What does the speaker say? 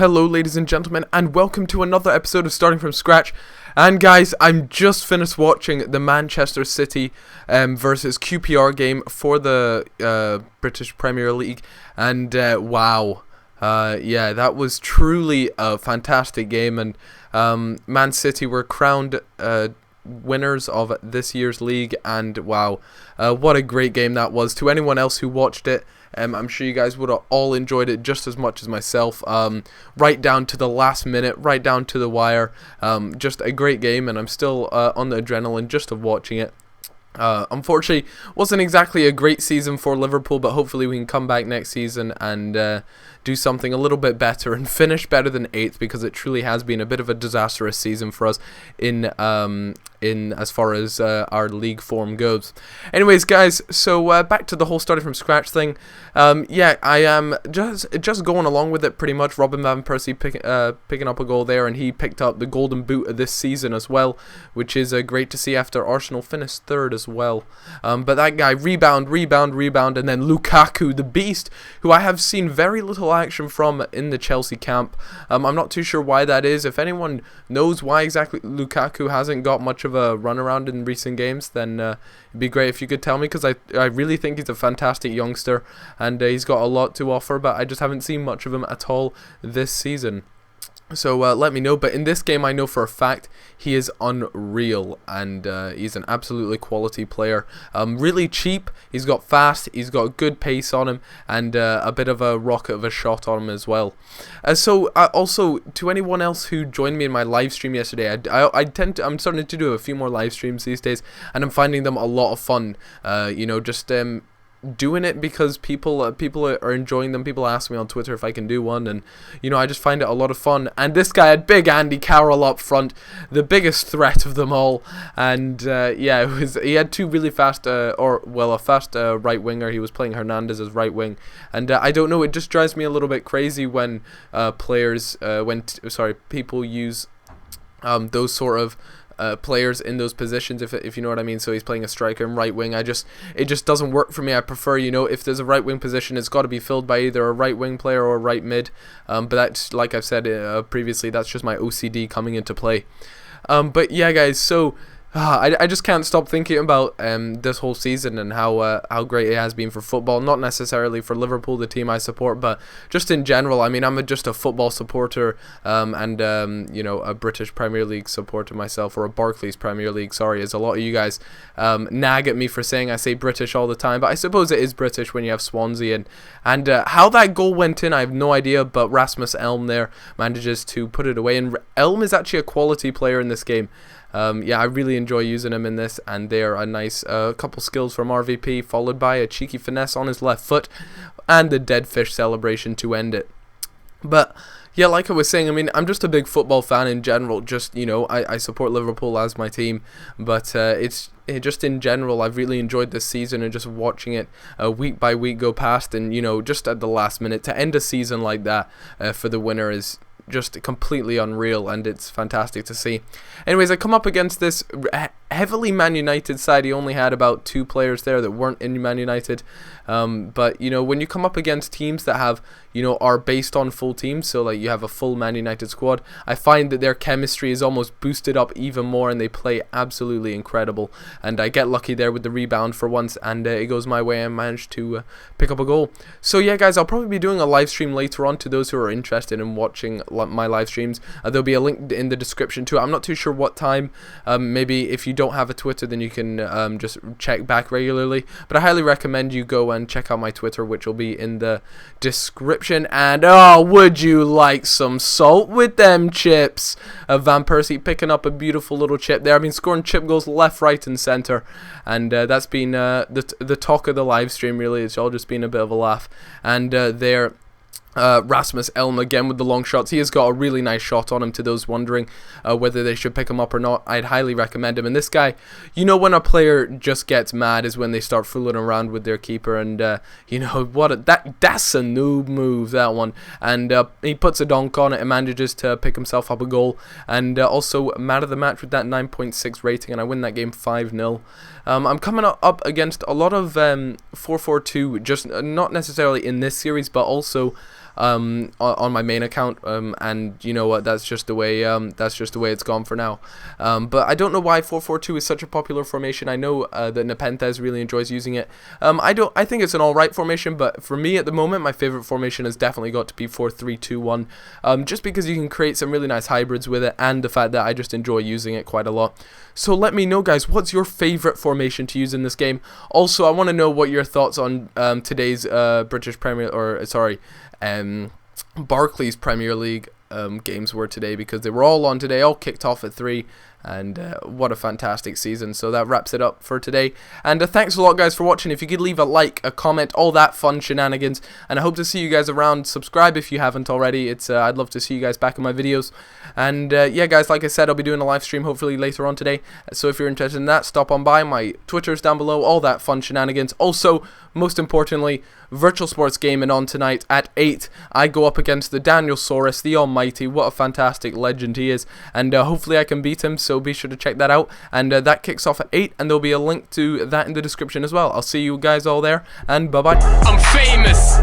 Hello ladies and gentlemen, and welcome to another episode of Starting From Scratch. And guys, I'm just finished watching the Manchester City versus QPR game for the British Premier League, and wow, yeah, that was truly a fantastic game, and Man City were crowned winners of this year's league, and wow, what a great game that was. To anyone else who watched it, I'm sure you guys would have all enjoyed it just as much as myself, right down to the last minute, right down to the wire. Just a great game, and I'm still on the adrenaline just of watching it. Unfortunately, wasn't exactly a great season for Liverpool, but hopefully we can come back next season and do something a little bit better and finish better than 8th, because it truly has been a bit of a disastrous season for us in as far as our league form goes. Anyways, guys, so back to the whole starting from scratch thing. Yeah, I am just going along with it pretty much. Robin van Persie picking up a goal there, and he picked up the golden boot of this season as well, which is great to see after Arsenal finished 3rd as well. But that guy, rebound, and then Lukaku, the beast, who I have seen very little action from in the Chelsea camp. I'm not too sure why that is. If anyone knows why exactly Lukaku hasn't got much of a run around in recent games, then it'd be great if you could tell me, because I really think he's a fantastic youngster, and he's got a lot to offer, but I just haven't seen much of him at all this season. So let me know. But in this game, I know for a fact he is unreal, and he's an absolutely quality player. Really cheap. He's got fast. He's got good pace on him, and a bit of a rocket of a shot on him as well. So also, to anyone else who joined me in my live stream yesterday, I'm starting to do a few more live streams these days, and I'm finding them a lot of fun. Just doing it because people are enjoying them. People ask me on Twitter if I can do one, and I just find it a lot of fun. And this guy had big Andy Carroll up front, the biggest threat of them all, and yeah, he had two really fast a fast right winger. He was playing Hernandez as right wing, and I don't know, it just drives me a little bit crazy when people use those sort of players in those positions, if you know what I mean. So he's playing a striker and right wing. It just doesn't work for me. I prefer, if there's a right wing position, it's got to be filled by either a right wing player or a right mid. But that's, like I've said previously, that's just my OCD coming into play. But yeah, guys, so I just can't stop thinking about this whole season and how great it has been for football. Not necessarily for Liverpool, the team I support, but just in general. I mean, I'm just a football supporter, and a British Premier League supporter myself, or a Barclays Premier League. Sorry, as a lot of you guys nag at me for saying I say British all the time, but I suppose it is British when you have Swansea. And how that goal went in, I have no idea, but Rasmus Elm there manages to put it away. And Elm is actually a quality player in this game. Yeah, I really enjoy using him in this, and they're a nice couple skills from RVP, followed by a cheeky finesse on his left foot, and the dead fish celebration to end it. But yeah, like I was saying, I mean, I'm just a big football fan in general. Just, I support Liverpool as my team, but just in general, I've really enjoyed this season, and just watching it week by week go past, and just at the last minute to end a season like that for the winner is just completely unreal, and it's fantastic to see. Anyways, I come up against this heavily Man United side. He only had about 2 players there that weren't in Man United, but when you come up against teams that have are based on full teams, so like you have a full Man United squad, I find that their chemistry is almost boosted up even more, and they play absolutely incredible. And I get lucky there with the rebound for once, and it goes my way, and managed to pick up a goal. So yeah, guys, I'll probably be doing a live stream later on to those who are interested in watching my live streams. There'll be a link in the description to it. I'm not too sure what time. Maybe if you don't have a Twitter, then you can just check back regularly, but I highly recommend you go and check out my Twitter, which will be in the description. And would you like some salt with them chips? Van Persie picking up a beautiful little chip there. I've been scoring chip goals left, right and centre, and that's been the talk of the live stream, really. It's all just been a bit of a laugh. And there Rasmus Elm again with the long shots. He has got a really nice shot on him. To those wondering whether they should pick him up or not, I'd highly recommend him. And this guy, when a player just gets mad is when they start fooling around with their keeper, and that's a noob move, that one. And he puts a donk on it and manages to pick himself up a goal, and also man of the match with that 9.6 rating, and I win that game 5-0. I'm coming up against a lot of 4-4-2, just not necessarily in this series, but also on my main account, and you know what, that's just the way it's gone for now. But I don't know why 4-4-2 is such a popular formation. I know that Nepenthez really enjoys using it. I think it's an alright formation, but for me at the moment, my favorite formation has definitely got to be 4-3-2-1, just because you can create some really nice hybrids with it, and the fact that I just enjoy using it quite a lot. So let me know, guys, what's your favorite formation to use in this game? Also, I want to know what your thoughts on today's Barclays Premier League games were today, because they were all on today, all kicked off at 3, and what a fantastic season. So that wraps it up for today, and thanks a lot, guys, for watching. If you could leave a like, a comment, all that fun shenanigans, and I hope to see you guys around. Subscribe if you haven't already. I'd love to see you guys back in my videos. And yeah, guys, like I said, I'll be doing a live stream hopefully later on today, so if you're interested in that, stop on by. My Twitter's down below, all that fun shenanigans. Also, most importantly, Virtual Sports Gaming on tonight at 8. I go up against the Daniel Saurus, the Almighty. What a fantastic legend he is, and hopefully I can beat him, so be sure to check that out. And that kicks off at 8, and there'll be a link to that in the description as well. I'll see you guys all there, and bye bye. I'm famous.